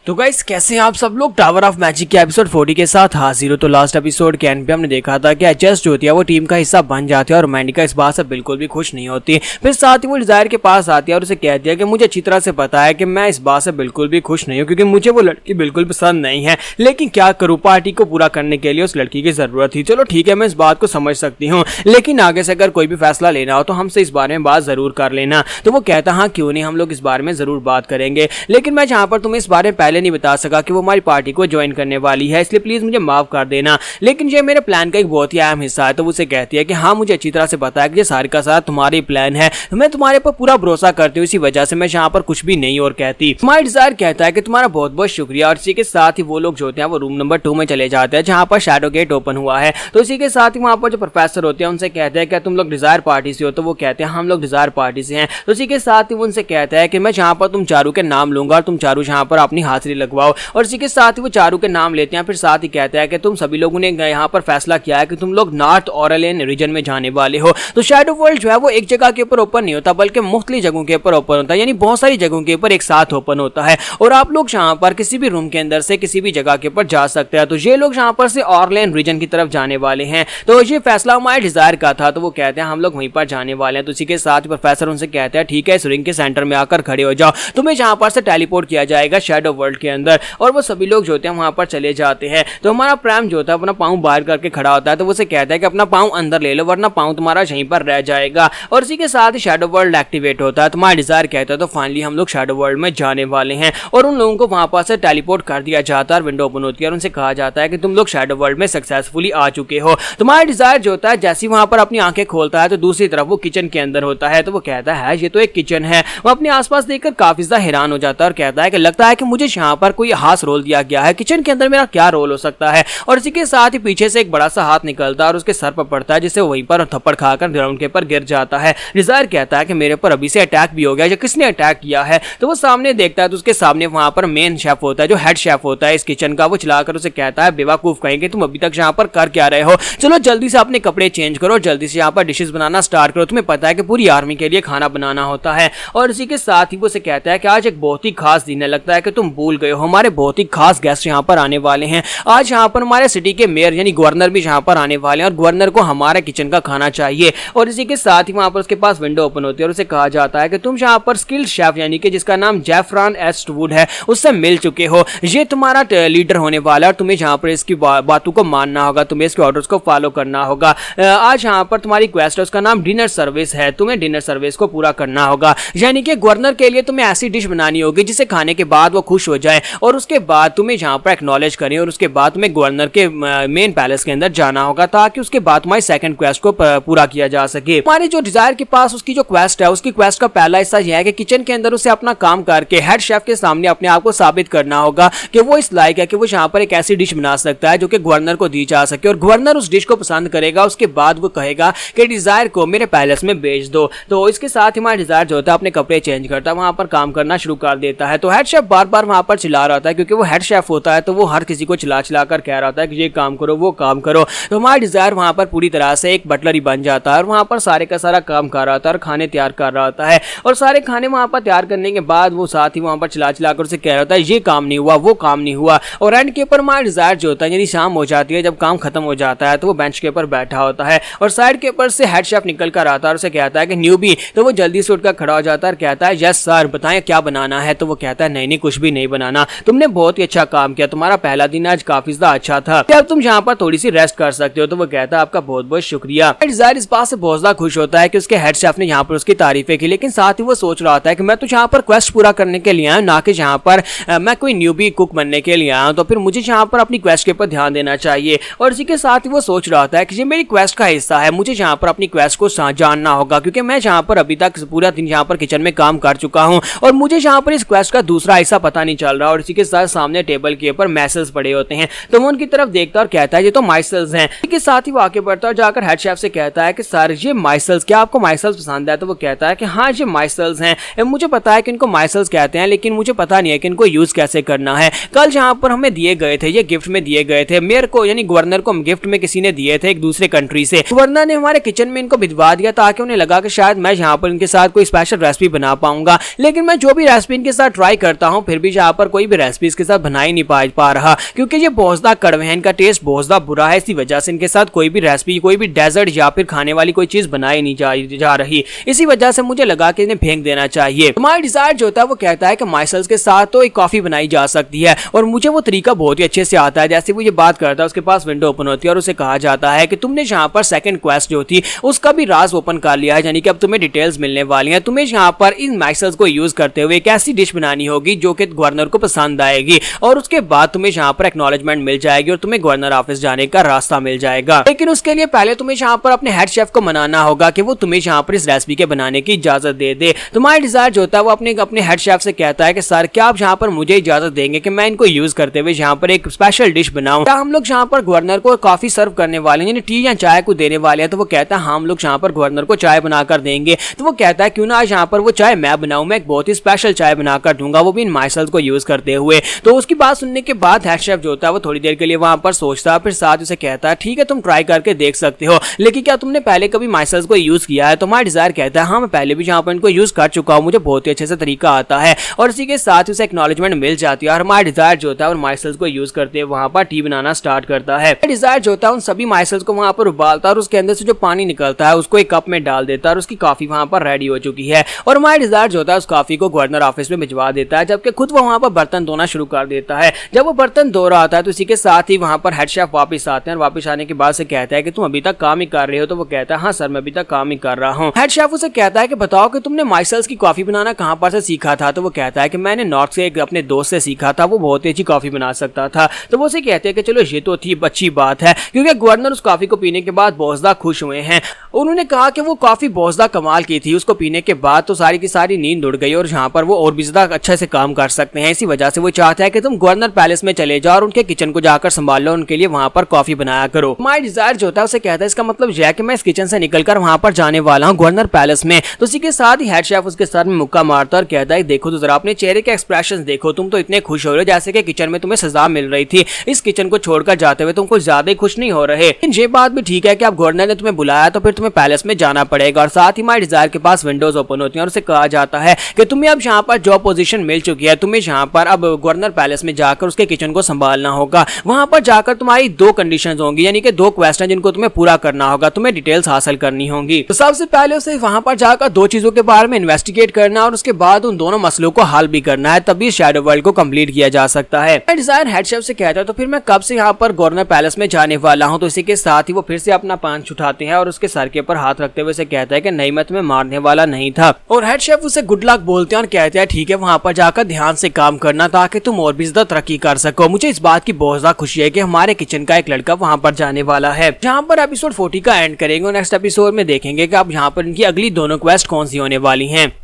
तो गाइस कैसे हैं आप सब लोग। टावर ऑफ मैजिक के एपिसोड 40 के साथ हाजिर हो। तो लास्ट एपिसोड के एंड पे हमने देखा था कि एचएस जो होती है वो टीम का हिस्सा बन जाती है और मैंडिका इस बात से बिल्कुल भी खुश नहीं होती। फिर साथ ही वो डिजायर के पास आती है और उसे कहती है कि मुझे अच्छी तरह से पता है कि मैं इस बात से बिल्कुल भी खुश नहीं हूँ क्योंकि मुझे वो लड़की बिल्कुल पसंद नहीं है, लेकिन क्या करूँ, पार्टी को पूरा करने के लिए उस लड़की की जरूरत थी। चलो ठीक है, मैं इस बात को समझ सकती हूँ, लेकिन आगे से अगर कोई भी फैसला लेना हो तो हमसे इस बारे में बात जरूर कर लेना। तो वो कहता हाँ क्यों नहीं, हम लोग इस बारे में जरूर बात करेंगे, लेकिन मैं जहाँ पर तुम्हें इस बारे में पहले नहीं बता सका वो हमारी पार्टी को ज्वाइन करने वाली है, इसलिए प्लीज मुझे माफ कर देना, लेकिन ये मेरे प्लान का एक बहुत ही अहम हिस्सा है। तो उसे कहती है कि हाँ मुझे अच्छी तरह से पता है कि ये सारे का सारा तुम्हारे प्लान है, मैं तुम्हारे पर पूरा भरोसा करती हूँ, इसी वजह से मैं यहाँ पर कुछ भी नहीं और कहती। हमारी डिजायर कहता है कि तुम्हारा बहुत बहुत शुक्रिया, और इसी के साथ ही वो लोग जो होते हैं वो रूम नंबर 2 में चले जाते हैं जहाँ पर शैडो गेट ओपन हुआ है। तो इसी के साथ ही वहाँ पर जो प्रोफेसर होते हैं उनसे कहते हैं क्या तुम लोग डिजायर पार्टी से हो, तो वो कहते हैं हम लोग डिजायर पार्टी से हैं। तो इसी के साथ ही वो उनसे कहता है कि मैं जहाँ पर तुम चारू के नाम लूंगा और तुम चारू जहाँ पर अपनी हाजिरी लगवाओ, और इसी के साथ ही वो चारू के नाम लेते हैं। फिर साथ ही कहता है कि तुम सभी लोगों ने यहाँ पर फैसला किया है कि तुम लोग नॉर्थ ऑरेलियन रीजन में जाने वाले हो। तो शैडो वर्ल्ड जो है वो एक जगह के ऊपर ओपन नहीं होता बल्कि मुख्तलिफ जगहों के ऊपर ओपन होता है, यानी बहुत सारी जगहों के ऊपर एक साथ ओपन होता है और आप लोग यहाँ पर किसी भी रूम के अंदर से किसी भी जगह के ऊपर जा सकते हैं। तो ये लोग यहाँ पर से ऑरेलियन रीजन की तरफ जाने वाले हैं। तो ये फैसला हमारे डिजायर का था, तो वो कहते हैं हम लोग वहीं पर जाने वाले हैं। तो इसी के साथ प्रोफेसर उनसे कहते हैं ठीक है, इस रिंग के सेंटर में आकर खड़े हो जाओ, तुम्हें जहाँ पर से टेलीपोर्ट किया जाएगा शैडो वर्ल्ड के अंदर, और वो सभी लोग जो होते हैं वहां पर चले जाते हैं। तो हमारा प्राइम जो होता है अपना पाँव बाहर करके खड़ा होता है, तो वो उसे कहता है कि अपना पाँव अंदर ले लो वरना पाँव तुम्हारा यहीं पर रह जाएगा, और इसी के साथ ही शैडो वर्ल्ड एक्टिवेट होता है। तुम्हारा डिजायर कहता है तो फाइनली हम लोग शैडो वर्ल्ड में जाने वाले हैं, और उन लोगों को वहां पर से टेलीपोर्ट कर दिया जाता है और विंडो ओपन होती है और उनसे कहा जाता है कि तुम लोग शैडो वर्ल्ड में सक्सेसफुली आ चुके हो। तुम्हारा डिजायर जो होता है जैसे वहां पर अपनी आंखें खोलता है तो दूसरी तरफ वो किचन के अंदर होता है। तो वो कहता है ये तो एक किचन है। वो अपने आसपास देखकर काफी ज्यादा हैरान हो जाता है और कहता है कि लगता है कि मुझे यहाँ पर कोई खास रोल दिया गया है, किचन के अंदर मेरा क्या रोल हो सकता है। और इसी के साथ ही पीछे से एक बड़ा सा हाथ निकलता है और उसके सर पर पड़ता है, जिससे वहीं पर थप्पड़ खाकर ग्राउंड के ऊपर गिर जाता है। डिजायर कहता है कि मेरे पर अभी से अटैक भी हो गया, किसने अटैक किया है। तो वो सामने देखता है तो उसके सामने वहां पर मेन शेफ होता है जो हेड शेफ होता है इस किचन का। वो चलाकर उसे कहता है बेवकूफ कहेंगे तुम अभी तक यहाँ पर कर क्या रहे हो, चलो जल्दी से अपने कपड़े चेंज करो, जल्दी से यहाँ पर डिशेस बनाना स्टार्ट करो, तुम्हें पता है कि पूरी आर्मी के लिए खाना बनाना होता है। और इसी के साथ ही वो उसे कहता है कि आज एक बहुत ही खास दिन है, लगता है कि तुम भूल गए हो, हमारे बहुत ही खास गेस्ट यहाँ पर आने वाले हैं। आज यहाँ पर हमारे सिटी के मेयर यानी गवर्नर भी यहाँ पर आने वाले हैं और गवर्नर को हमारे किचन का खाना चाहिए। और इसी के साथ ही वहाँ पर उसके पास विंडो ओपन होती है और उसे कहा जाता है कि तुम यहाँ पर स्किल्ड शेफ यानी कि जिसका नाम जेफरॉन एस्टवुड है उससे मिल चुके हो, ये तुम्हारा लीडर होने वाला है और तुम्हें यहाँ पर इसकी बातों को मानना होगा, तुम्हें इसके ऑर्डर्स को फॉलो करना होगा। आज यहाँ पर तुम्हारी क्वेस्ट है, उसका नाम डिनर सर्विस है, तुम्हें डिनर सर्विस को पूरा करना होगा, यानी कि गवर्नर के लिए तुम्हें ऐसी डिश बनानी होगी जिसे खाने के बाद वो खुश हो जाए और उसके बाद तुम्हें यहाँ पर एक्नॉलेज करें, और उसके बाद तुम्हें गवर्नर के मेन पैलेस के अंदर जाना होगा ताकि उसके बाद तुम्हारी सेकंड क्वेस्ट को पूरा किया जा सके। हमारे जो डिजायर के पास उसकी जो क्वेस्ट है, उसकी क्वेस्ट का पहला हिस्सा यह है कि किचन के अंदर उसे अपना काम करके हेड शेफ के सामने अपने आप को साबित करना होगा कि वो इस लायक है कि वो यहाँ पर एक ऐसी डिश बना सकता है जो कि गवर्नर को दी जा सके, और गवर्नर उस डिश को पसंद करेगा, उसके बाद वो कहेगा कि डिजायर को मेरे पैलेस में भेज दो। तो इसके साथ ही हमारा डिजायर जो होता है अपने कपड़े चेंज करता है, वहां पर काम करना शुरू कर देता है। तो हेड शेफ बार बार वहां पर चिल्ला रहा था क्योंकि वो हेड शेफ होता है, तो वो हर किसी को चिल्ला चिल्ला कर कह रहा था कि ये काम करो वो काम करो। तो हमारा डिजायर वहां पर पूरी तरह से एक बटलर ही बन जाता है और वहां पर सारे का सारा काम कर रहा था और खाने तैयार कर रहा होता है, और सारे खाने वहां पर तैयार करने के बाद वो साथ ही वहां पर चिल्ला चिल्ला कर उसे कह रहा होता है ये काम नहीं हुआ वो काम नहीं हुआ। और एंड के ऊपर हमारा डिजायर जो होता है यानी शाम हो जाती है, जब काम खत्म हो जाता है तो वो बेंच के ऊपर बैठा होता है और साइड के ऊपर से हेड शेफ निकल कर आता है और उसे कहता है कि न्यूबी। तो वो जल्दी से उठकर खड़ा हो जाता है और कहता है यस सर बताएं क्या बनाना है। तो वो कहता है नहीं नहीं कुछ भी नहीं बनाना, तुमने बहुत ही अच्छा काम किया, तुम्हारा पहला दिन आज काफी ज्यादा अच्छा था, अब तुम यहाँ पर थोड़ी सी रेस्ट कर सकते हो। तो वो कहता है आपका बहुत बहुत शुक्रिया। डिजायर इस बात से बहुत ज्यादा खुश होता है कि उसके हेड शेफ ने यहाँ पर उसकी तारीफें की, लेकिन साथ ही वो सोच रहा होता है कि मैं तो यहाँ पर क्वेस्ट पूरा करने के लिए आया ना कि यहाँ पर मैं कोई न्यूबी कुक बनने के लिए आया हूँ, तो फिर मुझे यहाँ पर अपनी क्वेस्ट के ऊपर ध्यान देना चाहिए। और इसी के साथ ही वो सोच रहा होता है कि ये मेरी क्वेस्ट का हिस्सा है, मुझे यहाँ पर अपनी क्वेस्ट को जानना होगा क्योंकि मैं यहाँ पर अभी तक पूरा दिन यहाँ पर किचन में काम कर चुका हूँ और मुझे यहाँ पर इस क्वेस्ट का दूसरा हिस्सा पता नहीं चल रहा। और इसी के साथ सामने टेबल के ऊपर मैसेज पड़े होते हैं, तो वो उनकी तरफ देखता और कहता है ये तो माइसेल्स हैं। इसके साथ ही वो आगे बढ़ता और जाकर हेड शेफ से कहता है कि सर ये माइसेल्स, क्या आपको माइसेल्स पसंद है। तो वो कहता है कि हाँ ये माइसेल्स हैं, मुझे पता है कि इनको माइसेल्स कहते हैं, लेकिन मुझे पता नहीं है कि इनको यूज कैसे करना है। कल जहाँ पर हमें दिए गए थे, ये गिफ्ट में दिए गए थे मेयर को यानी गवर्नर को, गिफ्ट में किसी ने दिए थे एक दूसरे कंट्री से। गवर्नर ने हमारे किचन में इनको भिजवा दिया ताकि उन्हें लगा कि शायद मैं यहाँ पर इनके साथ कोई स्पेशल रेसिपी बना पाऊंगा, लेकिन मैं जो भी रेसिपी इनके साथ ट्राई करता हूँ फिर भी यहाँ यहाँ पर कोई भी रेसिपी इसके साथ बना ही नहीं पा रहा, क्योंकि ये बहुत ज्यादा कड़वे हैं, इनका टेस्ट बहुत ज्यादा बुरा है। इसी वजह से इनके साथ कोई भी रेसिपी, कोई भी डेजर्ट या फिर खाने वाली कोई चीज बनाई नहीं जा रही। इसी वजह से मुझे लगा कि इन्हें फेंक देना चाहिए। तुम्हारा डिजायर जो होता है वो कहता है कि माइसेल्स के साथ तो एक कॉफी बनाई जा सकती है, और मुझे वो तरीका बहुत ही अच्छे से आता है। जैसे वो ये बात करता है, उसके पास विंडो ओपन होती है और उसे कहा जाता है कि तुमने यहाँ पर सेकंड क्वेस्ट जो थी उसका भी राज ओपन कर लिया है, यानी कि अब तुम्हें डिटेल्स मिलने वाली हैं। तुम्हें यहाँ पर इन माइसेल्स को यूज करते हुए एक ऐसी डिश बनानी होगी जो कि गवर्नर को पसंद आएगी, और उसके बाद तुम्हें यहाँ पर एक्नॉलेजमेंट मिल जाएगी और तुम्हें गवर्नर ऑफिस जाने का रास्ता मिल जाएगा। लेकिन उसके लिए पहले तुम्हें यहाँ पर अपने हेड शेफ को मनाना होगा कि वो तुम्हें यहाँ पर इस रेसिपी के बनाने की इजाजत दे दे। तुम्हारा डिजायर जो होता है वो अपने हेड शेफ से कहता है कि सर क्या आप यहाँ पर मुझे इजाजत देंगे कि मैं इनको यूज करते हुए यहाँ पर एक स्पेशल डिश बनाऊं? क्या हम लोग यहाँ पर गवर्नर को कॉफी सर्व करने वाले हैं, टी या चाय को देने वाले हैं? तो वो कहता है हाँ, हम लोग यहाँ पर गवर्नर को चाय बनाकर देंगे। तो वो कहता है क्यों ना आज यहाँ पर वो चाय मैं बनाऊं, मैं एक बहुत ही स्पेशल चाय बनाकर दूंगा, वो भी इन माइसेल्स को यूज करते हुए। तो उसकी बात सुनने के बाद हेड शेफ जो होता है वो थोड़ी देर के लिए वहां पर सोचता है, फिर साथ उसे कहता है ठीक है तुम ट्राई करके देख सकते हो, लेकिन क्या तुमने पहले कभी माइसेल्स को यूज किया है? तो हमारा डिजायर कहता है हाँ, मैं पहले भी यहाँ पर इनको यूज कर चुका हूँ, मुझे बहुत ही अच्छे से तरीका आता है। और इसी के साथ उसे एक्नॉलेजमेंट मिल जाती है और हमारा डिजायर जो होता है माइसेल्स को यूज करते हुए वहां पर टी बनाना स्टार्ट करता है। डिजायर जो होता है उन सभी माइसेल्स को वहां पर उबालता है और उसके अंदर से जो पानी निकलता है उसको एक कप में डाल देता है और उसकी कॉफी वहां पर रेडी हो चुकी है। और हमारा डिजायर जो होता है उस कॉफी को गवर्नर ऑफिस में भिजवा देता है, जबकि खुद वो वहां पर बर्तन धोना शुरू कर देता है। जब वो बर्तन धो रहा होता है तो इसी के साथ ही वहां पर हेड शेफ वापस आते हैं और वापस आने के बाद से कहता है कि तुम अभी तक काम ही कर रहे हो? तो वो कहता है हाँ सर, मैं अभी तक काम ही कर रहा हूँ। हेड शेफ उसे कहता है कि बताओ कि तुमने माइसेल्स की कॉफी बनाना कहां पर से सीखा था? तो वो कहता है कि मैंने नॉर्थ से एक अपने दोस्त से सीखा था, वो बहुत ही अच्छी कॉफी बना सकता था। तो वो उसे कहते हैं कि चलो ये तो थी अच्छी बात है, क्योंकि गवर्नर उस कॉफी को पीने के बाद बहुत ज्यादा खुश हुए हैं। उन्होंने कहा कि वो कॉफी बहुत ज्यादा कमाल की थी, उसको पीने के बाद तो सारी की सारी नींद उड़ गई और यहाँ पर वो और भी ज्यादा अच्छे से काम कर सकते हैं। इसी वजह से वो चाहता है कि तुम गवर्नर पैलेस में चले जाओ और उनके किचन को जाकर संभाल लो, उनके लिए वहां पर कॉफी बनाया करो। माय डिजायर जो होता है उसे कहता है इसका मतलब यह है कि मैं इस किचन से निकलकर वहां पर जाने वाला हूँ गवर्नर पैलेस में। तो इसी के साथ ही हेड शेफ उसके सर में मुक्का मारता और कहता है देखो तो जरा अपने चेहरे के एक्सप्रेशन देखो, तुम तो इतने खुश हो रहे हो जैसे कि किचन में तुम्हें सजा मिल रही थी। इस किचन को छोड़कर जाते हुए तुम कुछ ज्यादा ही खुश नहीं हो रहे। ये बात भी ठीक है कि अब गवर्नर ने तुम्हें बुलाया तो फिर तुम्हें पैलेस में जाना पड़ेगा। और साथ ही माय डिजायर के पास विंडोज ओपन होती हैं और उसे कहा जाता है कि तुम्हें अब यहाँ पर जॉब पोजीशन मिल चुकी है, तुम्हें यहाँ पर अब गवर्नर पैलेस में जाकर उसके किचन को संभालना होगा। वहां पर जाकर तुम्हारी दो कंडीशंस होंगी, यानी कि दो क्वेश्चन जिनको तुम्हें पूरा करना होगा, तुम्हें डिटेल्स हासिल करनी होंगी। तो सबसे पहले उसे वहां पर जाकर दो चीजों के बारे में इन्वेस्टिगेट करना और उसके बाद उन दोनों मसलों को हल भी करना है, तभी शैडो वर्ल्ड को कंप्लीट किया जा सकता है। डिजायर हेड शेफ से कहता है तो फिर मैं कब से यहाँ पर गवर्नर पैलेस में जाने वाला हूँ? तो इसी के साथ ही वो फिर से अपना पांच उठाते हैं और उसके सर के ऊपर हाथ रखते हुए उसे कहता है कि नहीं, मैं तुम्हें मारने वाला नहीं था। और हेड शेफ उसे गुड लक बोलते हैं और कहते हैं ठीक है, वहां पर जाकर ध्यान से काम करना ताकि तुम और भी ज्यादा तरक्की कर सको। मुझे इस बात की बहुत ज्यादा खुशी है कि हमारे किचन का एक लड़का वहां पर जाने वाला है। जहां पर एपिसोड 40 का एंड करेंगे और नेक्स्ट एपिसोड में देखेंगे कि अब यहाँ पर इनकी अगली दोनों क्वेस्ट कौन सी होने वाली हैं।